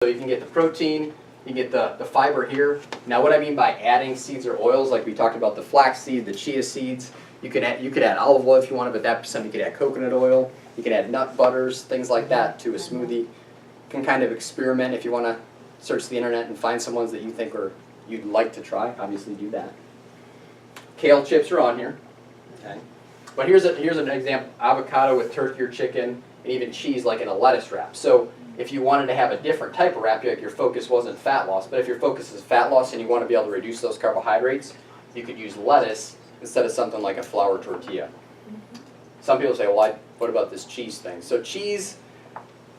So you can get the protein, you can get the fiber here. Now what I mean by adding seeds or oils, like we talked about the flax seed, the chia seeds, you could add olive oil if you want, but that percent you could add coconut oil, you can add nut butters, things like that to a smoothie. You can kind of experiment if you want to search the internet and find some ones that you think or you'd like to try, obviously do that. Kale chips are on here. Okay. But here's an example, avocado with turkey or chicken, and even cheese like in a lettuce wrap. So if you wanted to have a different type of wrap, like your focus wasn't fat loss, but if your focus is fat loss and you want to be able to reduce those carbohydrates, you could use lettuce instead of something like a flour tortilla. Some people say, well, what about this cheese thing? So cheese,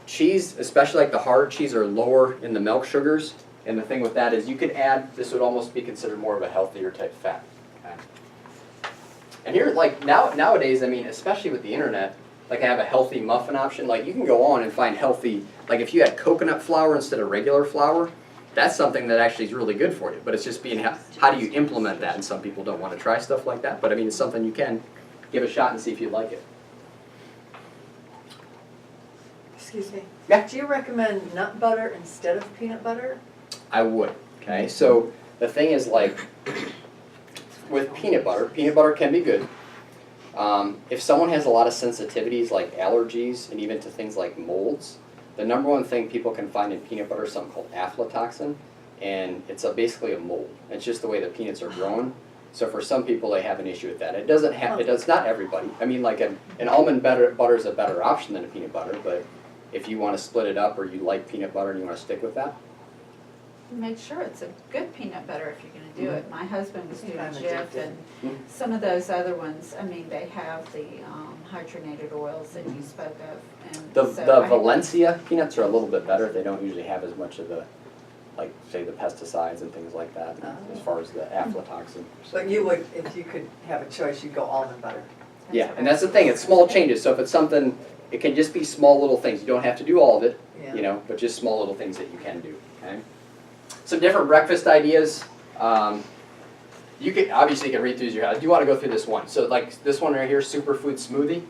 especially like the hard cheese, are lower in the milk sugars. And the thing with that is you could add, this would almost be considered more of a healthier type fat. Okay. And here, like nowadays, I mean, especially with the internet, like I have a healthy muffin option. Like you can go on and find healthy, like if you had coconut flour instead of regular flour, that's something that actually is really good for you. But it's just being, how do you implement that? And some people don't want to try stuff like that. But I mean, it's something you can give a shot and see if you like it. Excuse me. Yeah. Do you recommend nut butter instead of peanut butter? I would. Okay. So the thing is, like with peanut butter can be good. If someone has a lot of sensitivities like allergies and even to things like molds, the number one thing people can find in peanut butter is something called aflatoxin, and it's basically a mold. It's just the way the peanuts are grown. So for some people, they have an issue with that. It doesn't have. It does not everybody. I mean, like an almond butter is a better option than a peanut butter, but if you want to split it up or you like peanut butter and you want to stick with that. Make sure it's a good peanut butter if you're going to do it. My husband was doing I'm Jif addicted. and some of those other ones, I mean, they have the hydrogenated oils that you spoke of. And The so Valencia peanuts are a little bit better. They don't usually have as much of the, like, say, the pesticides and things like that, as far as the aflatoxin. But you would, if you could have a choice, you'd go almond butter. Yeah, and that's the thing. It's small changes. So if it's something, it can just be small little things. You don't have to do all of it, Yeah. you know, but just small little things that you can do. Okay. Some different breakfast ideas. You can obviously read through your house. I do want to go through this one. So like this one right here, superfood smoothie.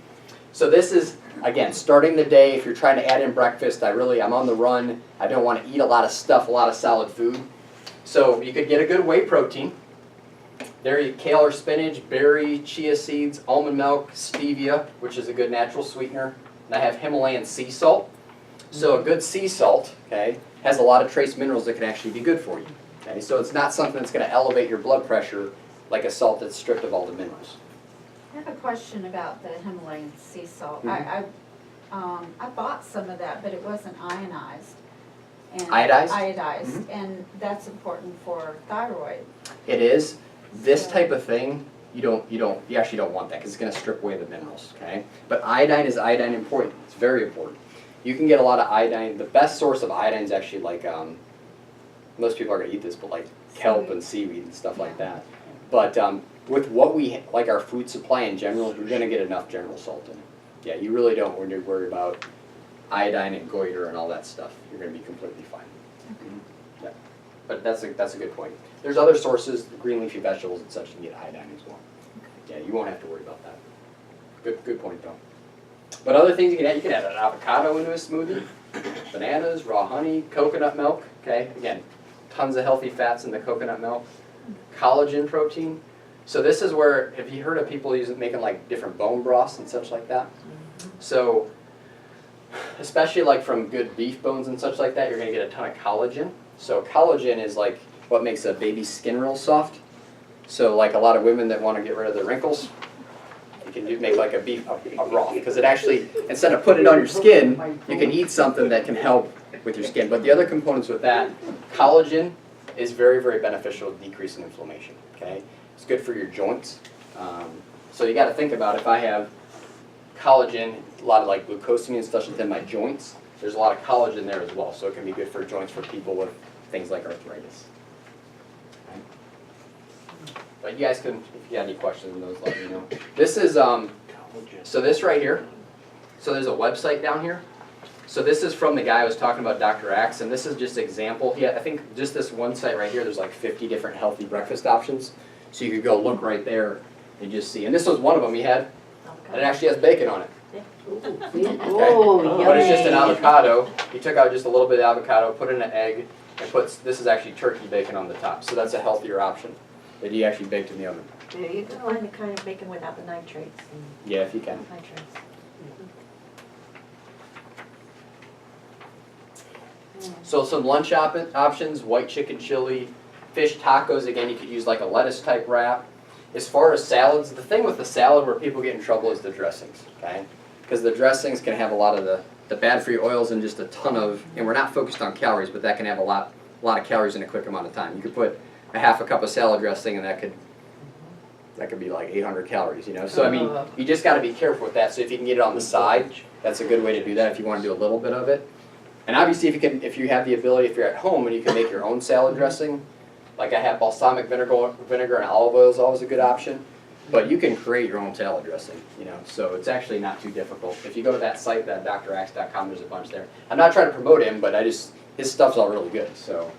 So this is, again, starting the day. If you're trying to add in breakfast, I'm on the run. I don't want to eat a lot of stuff, a lot of solid food. So you could get a good whey protein. There you kale or spinach, berry, chia seeds, almond milk, stevia, which is a good natural sweetener. And I have Himalayan sea salt. So a good sea salt, okay, has a lot of trace minerals that can actually be good for you. Okay, so it's not something that's going to elevate your blood pressure like a salt that's stripped of all the minerals. I have a question about the Himalayan sea salt. Mhm. I bought some of that, but it wasn't ionized. And Iodized? Iodized, and that's important for thyroid. It is. This type of thing, you actually don't want that because it's going to strip away the minerals. Okay, but iodine is important. It's very important. You can get a lot of iodine. The best source of iodine is actually like, most people are going to eat this, but like kelp and seaweed and stuff like that. But with what like our food supply in general, you're going to get enough general salt in it. Yeah, you really don't when you're worried about iodine and goiter and all that stuff. You're going to be completely fine. Okay. Yeah, but that's a good point. There's other sources, green leafy vegetables and such, you can get iodine as well. Yeah, you won't have to worry about that. Good point though. But other things you can add an avocado into a smoothie, bananas, raw honey, coconut milk. Okay, again, tons of healthy fats in the coconut milk. Collagen protein. So this is where, have you heard of people making like different bone broths and such like that? So, especially like from good beef bones and such like that, you're going to get a ton of collagen. So collagen is like what makes a baby's skin real soft. So like a lot of women that want to get rid of their wrinkles, you can make like a broth, because it actually, instead of putting it on your skin, you can eat something that can help with your skin. But the other components with that, collagen is very, very beneficial to decreasing inflammation. Okay, it's good for your joints. So you got to think about if I have collagen, a lot of like glucosamine and stuff within my joints. There's a lot of collagen there as well, so it can be good for joints for people with things like arthritis. Okay. But you guys can, if you have any questions on those, let me know. This is, so this right here, so there's a website down here. So this is from the guy I was talking about, Dr. Axe, and this is just an example. Yeah, I think just this one site right here, there's like 50 different healthy breakfast options. So you could go look right there and just see. And this was one of them he had, and it actually has bacon on it. Oh, But it's just an yummy. avocado. You took out just a little bit of avocado, put in an egg, and this is actually turkey bacon on the top. So that's a healthier option that you actually baked in the oven. There you go. And the kind of bacon without the nitrates and Yeah, if you can. nitrates. So some lunch options, white chicken chili, fish tacos. Again, you could use like a lettuce type wrap. As far as salads, the thing with the salad where people get in trouble is the dressings, okay? Because the dressings can have a lot of the bad for you oils and just a ton of, and we're not focused on calories, but that can have a lot of calories in a quick amount of time. You could put a half a cup of salad dressing and that could be like 800 calories, you know? So I mean, you just got to be careful with that. So if you can get it on the side, that's a good way to do that if you want to do a little bit of it. And obviously if you have the ability, if you're at home and you can make your own salad dressing, like I have balsamic vinegar and olive oil is always a good option. But you can create your own salad dressing, you know, so it's actually not too difficult. If you go to that site, that drax.com, there's a bunch there. I'm not trying to promote him, but his stuff's all really good, so,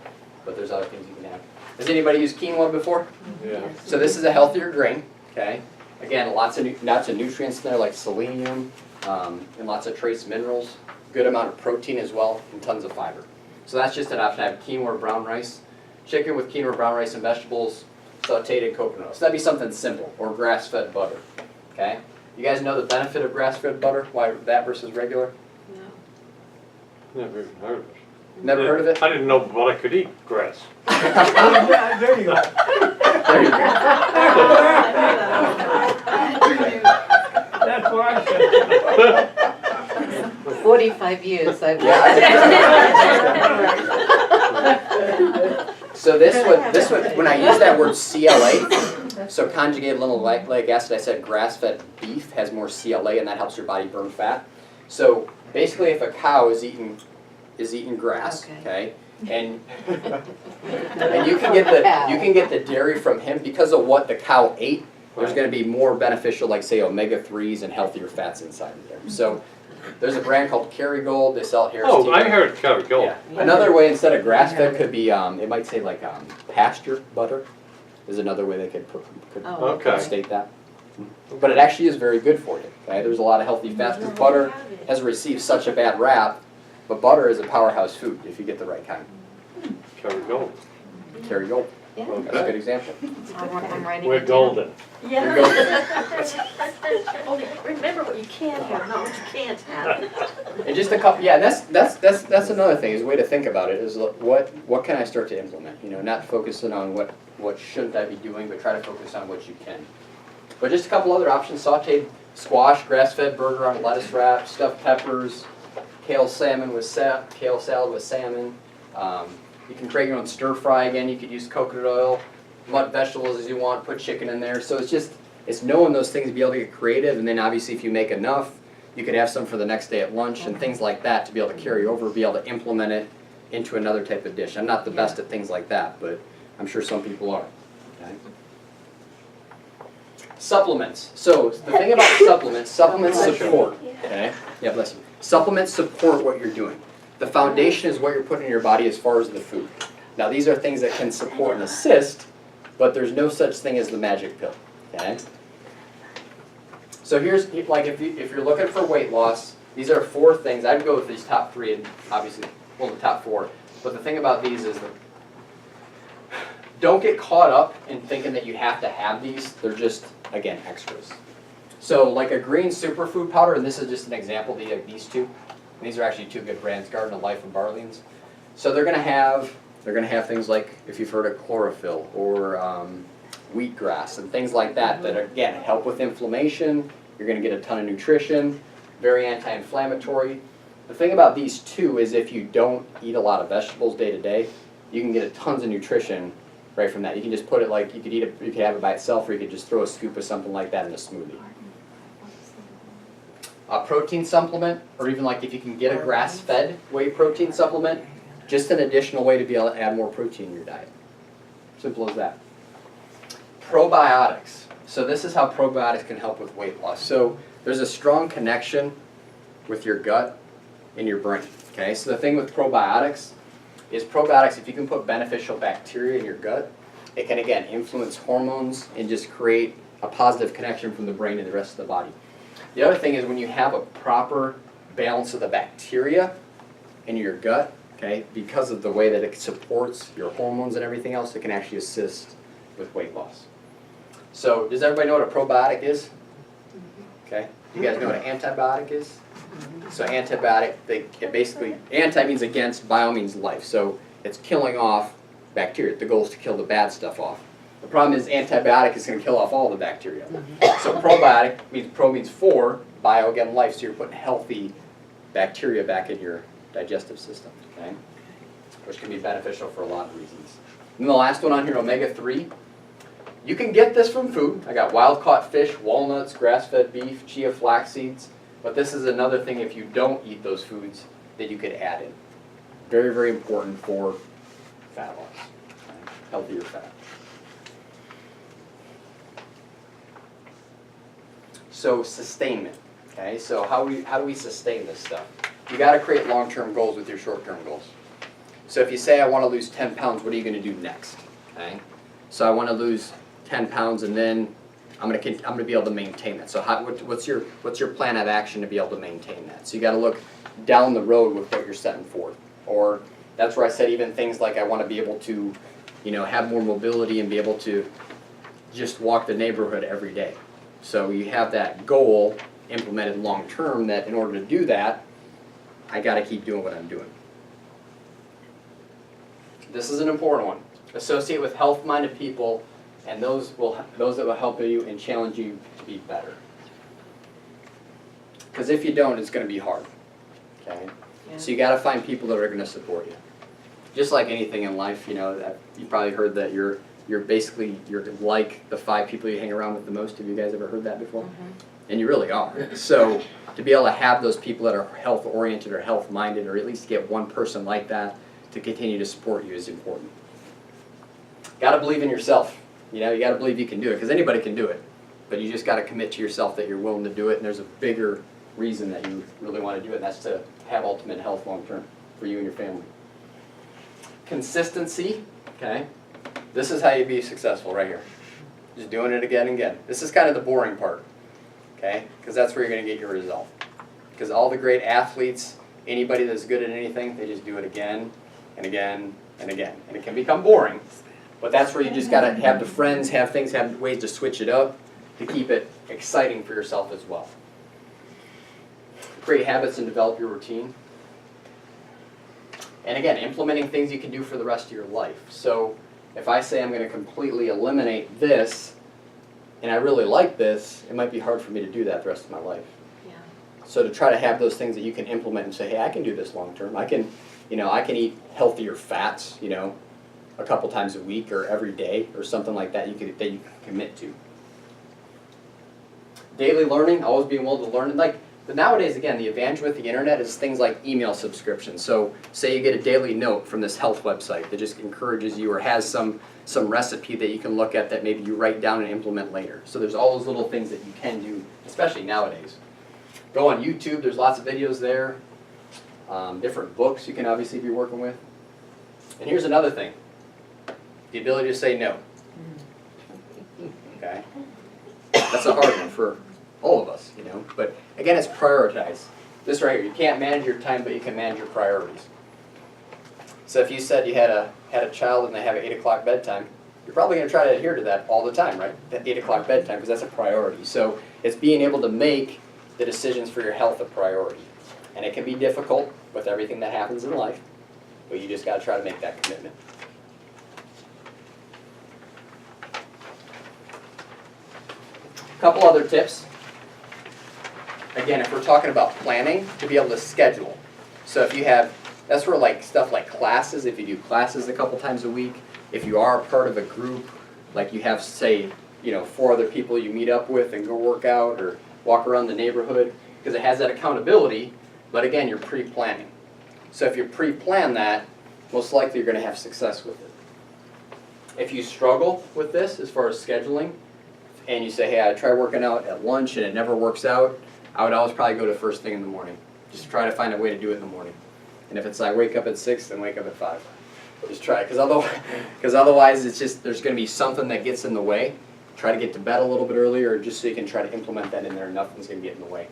but there's other things you can have. Has anybody used quinoa before? Yeah. So this is a healthier grain, okay? Again, lots of nutrients in there like selenium and lots of trace minerals, good amount of protein as well, and tons of fiber. So that's just an option. I have quinoa or brown rice, chicken with quinoa, brown rice, and vegetables, sauteed in coconut oil. So that'd be something simple, or grass-fed butter, okay? You guys know the benefit of grass-fed butter? Why that versus regular? Never even heard of it. Never heard of it? I didn't know but I could eat grass. There you go. There you go. That's what I said. 45 years I've So this one, when I use that word CLA, so conjugated linoleic acid, I said grass-fed beef has more CLA and that helps your body burn fat. So basically if a cow is eating grass, okay, and you can get the dairy from him because of what the cow ate. There's going to be more beneficial, like say omega-3s and healthier fats inside of there. So there's a brand called Kerrygold. They sell it here. Oh, I heard Kerrygold. Yeah. Another way instead of grass-fed could be it might say like pasture butter. Is another way they could Okay. state that. But it actually is very good for you. Okay, there's a lot of healthy fats. Because butter has received such a bad rap, but butter is a powerhouse food if you get the right kind. Kerrygold. Kerrygold. That's a good example. I'm writing We're it down. golden. Yeah. Only remember what you can have, not what you can't have. And just a couple, yeah, that's another thing, is a way to think about it, is what can I start to implement? You know, not focusing on what shouldn't I be doing, but try to focus on what you can. But just a couple other options: sautéed squash, grass-fed burger on lettuce wrap, stuffed peppers, kale salad with salmon. You can create your own stir fry. Again, you could use coconut oil, what vegetables as you want, put chicken in there. So it's knowing those things to be able to get creative, and then obviously if you make enough, you could have some for the next day at lunch and things like that to be able to carry over, be able to implement it into another type of dish. I'm not the best at things like that, but I'm sure some people are. Okay? Supplements. So the thing about supplements support. Okay? Yeah, bless you. Supplements support what you're doing. The foundation is what you're putting in your body as far as the food. Now these are things that can support and assist, but there's no such thing as the magic pill. Okay? So here's, like if you're looking for weight loss, these are 4 things. I'd go with these top 3 and obviously, well, the top 4. But the thing about these is that don't get caught up in thinking that you have to have these. They're just, again, extras. So like a green superfood powder, and this is just an example, these 2. And these are actually 2 good brands, Garden of Life and Barleans. So they're gonna have things like, if you've heard of chlorophyll or wheatgrass and things like that, that again help with inflammation. You're gonna get a ton of nutrition, very anti-inflammatory. The thing about these 2 is if you don't eat a lot of vegetables day to day, you can get tons of nutrition right from that. You can just put it like, you could have it by itself, or you could just throw a scoop of something like that in a smoothie. A protein supplement, or even like if you can get a grass-fed whey protein supplement, just an additional way to be able to add more protein in your diet. Simple as that. Probiotics. So this is how probiotics can help with weight loss. So there's a strong connection with your gut and your brain. Okay, so the thing with probiotics is if you can put beneficial bacteria in your gut, it can again influence hormones and just create a positive connection from the brain to the rest of the body. The other thing is when you have a proper balance of the bacteria in your gut, okay, because of the way that it supports your hormones and everything else, it can actually assist with weight loss. So does everybody know what a probiotic is? Okay, you guys know what an antibiotic is? So antibiotic, it basically, anti means against, bio means life. So it's killing off bacteria. The goal is to kill the bad stuff off. The problem is antibiotic is going to kill off all the bacteria. So probiotic means pro means for, bio again life, so you're putting healthy bacteria back in your digestive system, okay? Which can be beneficial for a lot of reasons. And the last one on here, omega-3. You can get this from food. I got wild-caught fish, walnuts, grass-fed beef, chia flax seeds. But this is another thing if you don't eat those foods that you could add in. Very, very important for fat loss, okay? Healthier fat. So sustainment, okay? So how do we sustain this stuff? You got to create long-term goals with your short-term goals. So if you say I want to lose 10 pounds, what are you going to do next? Okay? So I want to lose 10 pounds, and then I'm going to be able to maintain that. So what's your plan of action to be able to maintain that? So you got to look down the road with what you're setting forth. Or that's where I said even things like I want to be able to, have more mobility and be able to just walk the neighborhood every day. So you have that goal implemented long term that in order to do that, I got to keep doing what I'm doing. This is an important one. Associate with health-minded people, and those that will help you and challenge you to be better. Because if you don't, it's going to be hard. Okay. Yeah. So you got to find people that are going to support you. Just like anything in life, you probably heard that you're like the 5 people you hang around with the most. Have you guys ever heard that before? And you really are. So to be able to have those people that are health-oriented or health-minded, or at least get one person like that to continue to support you is important. Got to believe in yourself. You got to believe you can do it, because anybody can do it. But you just got to commit to yourself that you're willing to do it, and there's a bigger reason that you really want to do it, and that's to have ultimate health long-term for you and your family. Consistency, okay? This is how you be successful right here. Just doing it again and again. This is kind of the boring part, okay? Because that's where you're going to get your result. Because all the great athletes, anybody that's good at anything, they just do it again and again and again. And it can become boring, but that's where you just got to have the friends, have ways to switch it up to keep it exciting for yourself as well. Create habits and develop your routine. And again, implementing things you can do for the rest of your life. So if I say I'm going to completely eliminate this, and I really like this, it might be hard for me to do that the rest of my life. Yeah. So to try to have those things that you can implement and say, hey, I can do this long term. I can eat healthier fats, a couple times a week or every day or something like that you can commit to. Daily learning, always being willing to learn. But nowadays, again, the advantage with the internet is things like email subscriptions. So say you get a daily note from this health website that just encourages you or has some recipe that you can look at that maybe you write down and implement later. So there's all those little things that you can do, especially nowadays. Go on YouTube, there's lots of videos there. Different books you can obviously be working with. And here's another thing. The ability to say no. Okay? That's a hard one for all of us, But again, it's prioritize. This right here, you can't manage your time, but you can manage your priorities. So if you said you had a child and they have an 8 o'clock bedtime, you're probably going to try to adhere to that all the time, right? That 8 o'clock bedtime, because that's a priority. So it's being able to make the decisions for your health a priority. And it can be difficult with everything that happens in life, but you just got to try to make that commitment. A couple other tips. Again, if we're talking about planning, to be able to schedule. So if you have, that's where stuff like classes, if you do classes a couple times a week, if you are a part of a group, like you have, say, 4 other people you meet up with and go work out or walk around the neighborhood, because it has that accountability, but again, you're pre-planning. So if you pre-plan that, most likely you're going to have success with it. If you struggle with this as far as scheduling, and you say, hey, I try working out at lunch and it never works out, I would always probably go to first thing in the morning. Just try to find a way to do it in the morning. And if it's I wake up at 6, then wake up at 5. Just try it, because otherwise it's just, there's going to be something that gets in the way, Try to get to bed a little bit earlier, just so you can try to implement that in there. Nothing's going to get in the way.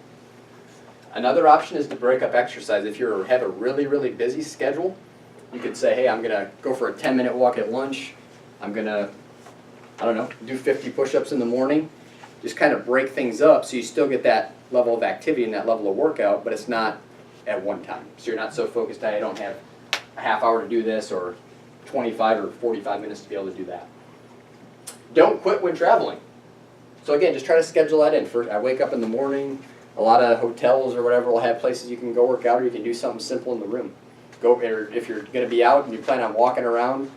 Another option is to break up exercise. If you have a really, really busy schedule, you could say, hey, I'm going to go for a 10-minute walk at lunch. I'm going to, I don't know, do 50 push-ups in the morning. Just kind of break things up so you still get that level of activity and that level of workout, but it's not at one time. So you're not so focused that I don't have a half hour to do this or 25 or 45 minutes to be able to do that. Don't quit when traveling. So again, just try to schedule that in. First, I wake up in the morning. A lot of hotels or whatever will have places you can go work out, or you can do something simple in the room. Go, or if you're going to be out and you plan on walking around,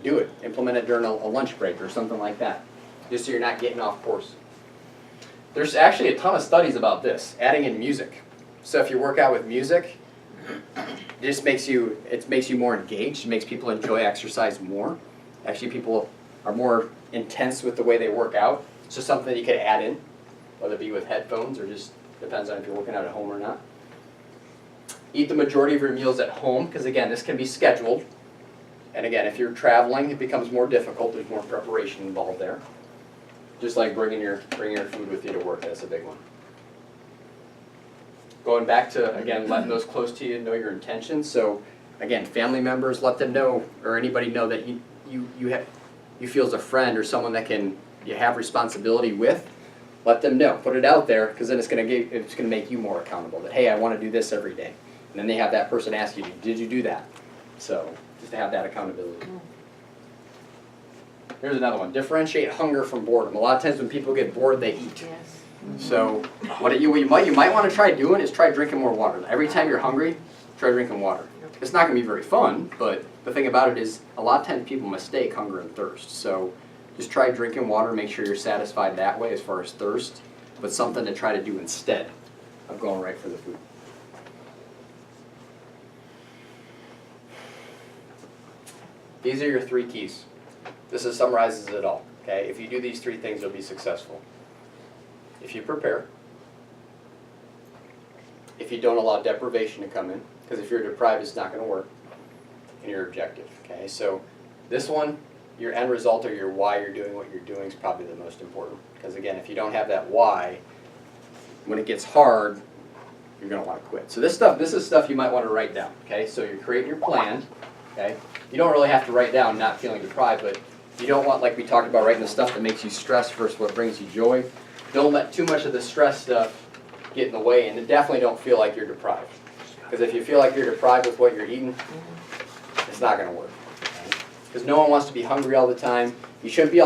do it. Implement it during a lunch break or something like that, just so you're not getting off course. There's actually a ton of studies about this, adding in music. So if you work out with music, it just makes you more engaged. It makes people enjoy exercise more. Actually, people are more intense with the way they work out. It's just something that you could add in, whether it be with headphones or just depends on if you're working out at home or not. Eat the majority of your meals at home, because again, this can be scheduled. And again, if you're traveling, it becomes more difficult. There's more preparation involved there. Just like bringing your food with you to work, that's a big one. Going back to, again, letting those close to you know your intentions. So again, family members, let them know, or anybody know that you feel as a friend or someone that you have responsibility with. Let them know. Put it out there, because then it's going to make you more accountable. That, hey, I want to do this every day. And then they have that person ask you, did you do that? So just to have that accountability. Here's another one. Differentiate hunger from boredom. A lot of times when people get bored, they eat. Yes. So what you might want to try doing is try drinking more water. Every time you're hungry, try drinking water. It's not going to be very fun, but the thing about it is a lot of times people mistake hunger and thirst. So just try drinking water, make sure you're satisfied that way as far as thirst, but something to try to do instead of going right for the food. These are your 3 keys. This summarizes it all. Okay? If you do these 3 things, you'll be successful. If you prepare, if you don't allow deprivation to come in, because if you're deprived, it's not going to work, and your objective. Okay? So this one, your end result or your why you're doing what you're doing is probably the most important. Because again, if you don't have that why, when it gets hard, you're going to want to quit. So this is stuff you might want to write down. Okay? So you're creating your plan. Okay? You don't really have to write down not feeling deprived, but you don't want, like we talked about, writing the stuff that makes you stressed versus what brings you joy. Don't let too much of the stress stuff get in the way, and definitely don't feel like you're deprived. Because if you feel like you're deprived with what you're eating, it's not going to work. Because no one wants to be hungry all the time. You shouldn't be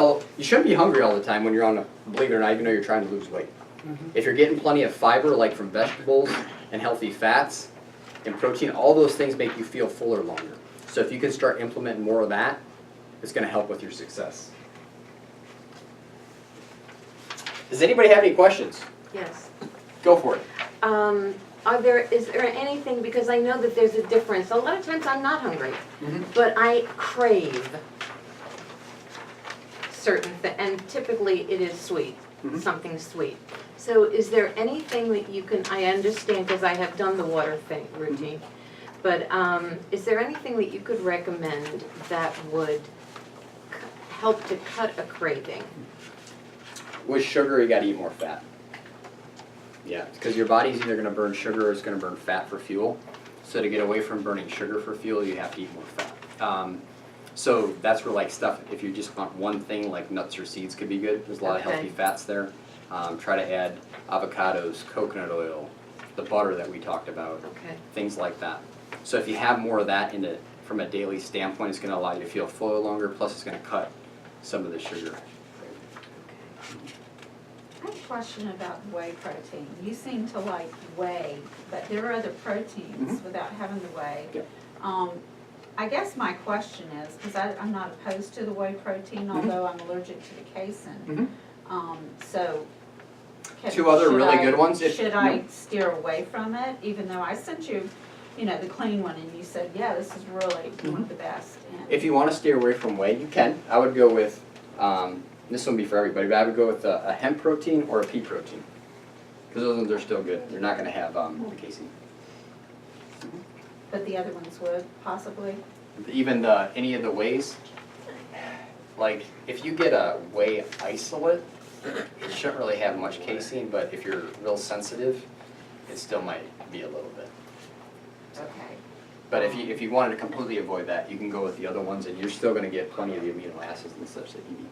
hungry all the time when you're on believe it or not, even though you're trying to lose weight. If you're getting plenty of fiber, like from vegetables and healthy fats and protein, all those things make you feel fuller longer. So if you can start implementing more of that, it's going to help with your success. Does anybody have any questions? Yes. Go for it. Is there anything, because I know that there's a difference. A lot of times I'm not hungry, Mhm. but I crave certain things, and typically it is sweet, something sweet. So is there anything that you can, I understand because I have done the water thing routine, but is there anything that you could recommend that would help to cut a craving? With sugar, you got to eat more fat. Yeah, because your body's either going to burn sugar or it's going to burn fat for fuel. So to get away from burning sugar for fuel, you have to eat more fat. So that's where like stuff, if you just want one thing, like nuts or seeds could be good. There's a lot of healthy fats there. Try to add avocados, coconut oil, the butter that we talked about, things like that. So if you have more of that from a daily standpoint, it's going to allow you to feel fuller longer, plus it's going to cut some of the sugar. I have a question about whey protein. You seem to like whey, but there are other proteins without having the whey. Yep. I guess my question is, because I'm not opposed to the whey protein, although I'm allergic to the casein. So, 2 other really good ones. Should I steer away from it, even though I sent you, the clean one, and you said, yeah, this is really one of the best. And If you want to steer away from whey, you can. I would go with, this wouldn't be for everybody, but I would go with a hemp protein or a pea protein. Because those ones are still good. You're not going to have the casein. But the other ones would, possibly? Even any of the wheys, like, if you get a whey isolate, it shouldn't really have much casein, but if you're real sensitive, it still might be a little bit. Okay. But if you wanted to completely avoid that, you can go with the other ones, and you're still gonna get plenty of the amino acids and such that you need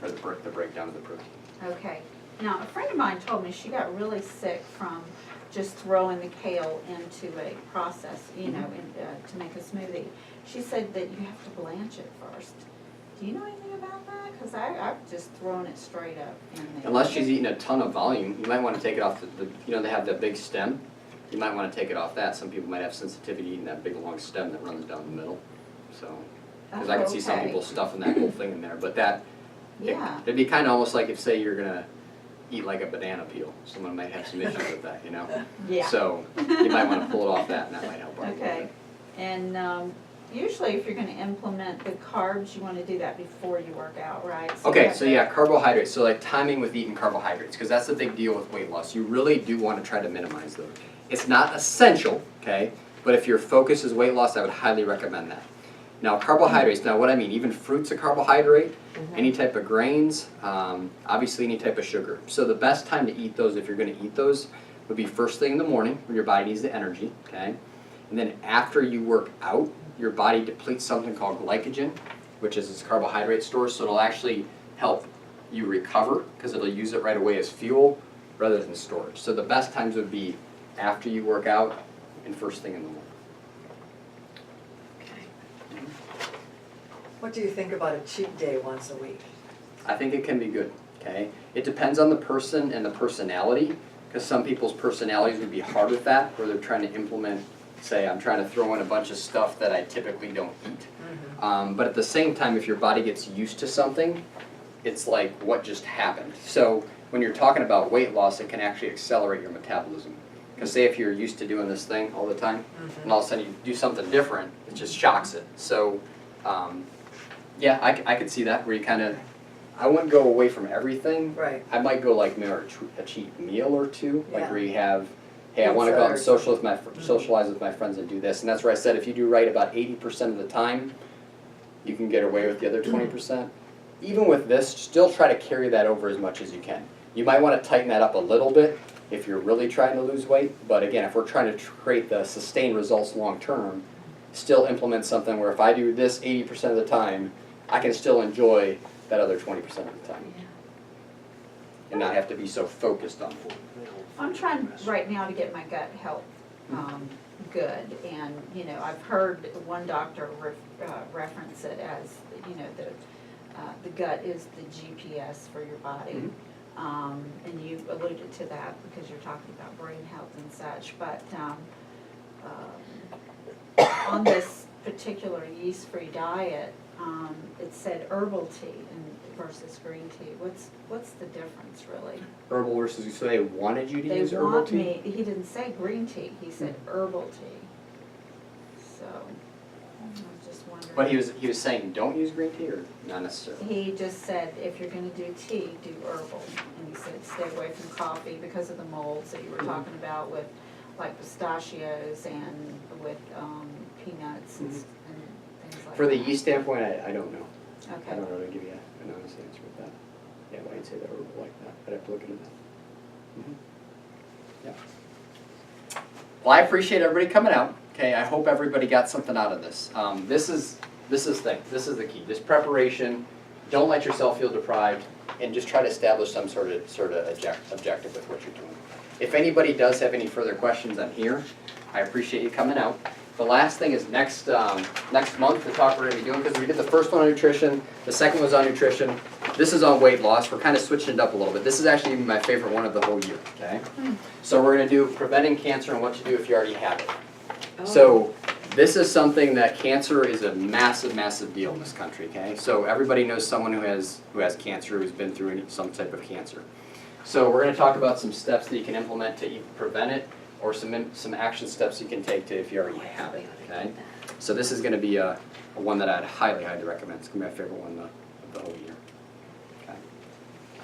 for the breakdown of the protein. Okay. Now, a friend of mine told me she got really sick from just throwing the kale into a process, you know, to make a smoothie. She said that you have to blanch it first. Do you know anything about that? Because I've just thrown it straight up in there. Unless she's eating a ton of volume, you might want to take it off the you know, they have that big stem. You might want to take it off that. Some people might have sensitivity eating that big long stem that runs down the middle. So, because I can see some Okay. people stuffing that whole thing in there. But that, Yeah. it'd be kind of almost like if, say, you're gonna eat like a banana peel. Someone might have some issues with that, you know. Yeah. So you might want to pull it off that, and that might help out a little Okay. bit. And usually if you're going to implement the carbs, you want to do that before you work out, right? So Okay, you have so to- yeah, carbohydrates. So like timing with eating carbohydrates, because that's the big deal with weight loss. You really do want to try to minimize those. It's not essential, okay, but if your focus is weight loss, I would highly recommend that. Now carbohydrates, now what I mean, even fruit's a carbohydrate, any type of grains, obviously any type of sugar. So the best time to eat those, if you're going to eat those, would be first thing in the morning when your body needs the energy, okay? And then after you work out, your body depletes something called glycogen, which is its carbohydrate store, so it'll actually help you recover because it'll use it right away as fuel rather than storage. So the best times would be after you work out and first thing in the morning. What do you think about a cheat day once a week? I think it can be good, okay? It depends on the person and the personality, because some people's personalities would be hard with that, where they're trying to implement, say, I'm trying to throw in a bunch of stuff that I typically don't eat. But at the same time, if your body gets used to something, it's like what just happened. So when you're talking about weight loss, it can actually accelerate your metabolism. Because say if you're used to doing this thing all the time, and all of a sudden you do something different, it just shocks it. So yeah, I could see that, where you kind of, I wouldn't go away from everything. Right. I might go like maybe a cheat meal or two, like Yeah. where you have, hey, I want to go out and Pizza or socialize with my friends and do this. And that's where I said if you do right about 80% of the time, you can get away with the other 20%. Even with this, still try to carry that over as much as you can. You might want to tighten that up a little bit if you're really trying to lose weight. But again, if we're trying to create the sustained results long term, still implement something where if I do this 80% of the time, I can still enjoy that other 20% of the time. And not have to be so focused on it. I'm trying right now to get my gut health good, and, you know, I've heard one doctor reference it as, you know, the gut is the GPS for your body. And you alluded to that because you're talking about brain health and such, but on this particular yeast-free diet, it said herbal tea versus green tea. What's the difference really? Herbal versus, so they wanted you to They use herbal want tea? me, he didn't say green tea, he said herbal tea. So, I was just wondering. But he was saying don't use green tea, or not necessarily? He just said, if you're gonna do tea, do herbal. And he said, stay away from coffee because of the molds that you were talking about with, like pistachios and with peanuts and things like that. For the yeast standpoint, I don't know. I Okay, don't know to give you an honest answer with that. Yeah, why you'd say that herbal like that, I'd have to look into that. Yeah. Well, I appreciate everybody coming out. Okay, I hope everybody got something out of this. This is the key. Just preparation. Don't let yourself feel deprived, and just try to establish some sort of objective with what you're doing. If anybody does have any further questions, I'm here. I appreciate you coming out. The last thing is next month, the talk we're going to be doing, because we did the first one on nutrition, the second was on nutrition, this is on weight loss. We're kind of switching it up a little bit. This is actually my favorite one of the whole year, okay? So we're going to do preventing cancer and what to do if you already have it. So this is something that cancer is a massive, massive deal in this country, okay? So everybody knows someone who has cancer, who's been through some type of cancer. So we're going to talk about some steps that you can implement to either prevent it, or some action steps you can take to if you already have it, okay? So this is going to be a one that I'd highly recommend. It's going to be my favorite one of the whole year. Okay.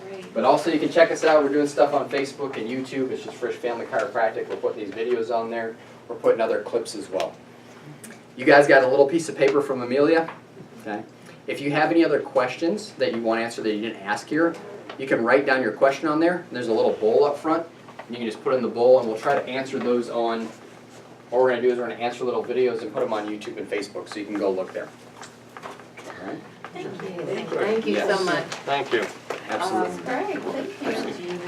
Great. But also you can check us out. We're doing stuff on Facebook and YouTube. It's just Frisch Family Chiropractic. We're putting these videos on there. We're putting other clips as well. You guys got a little piece of paper from Amelia, okay? If you have any other questions that you want answered that you didn't ask here, you can write down your question on there. There's a little bowl up front. You can just put it in the bowl, and we'll try to answer those on, what we're gonna do is we're gonna answer little videos and put them on YouTube and Facebook, so you can go look there. All right? Thank you so Yes. much. Thank you. Absolutely. Great, thank you.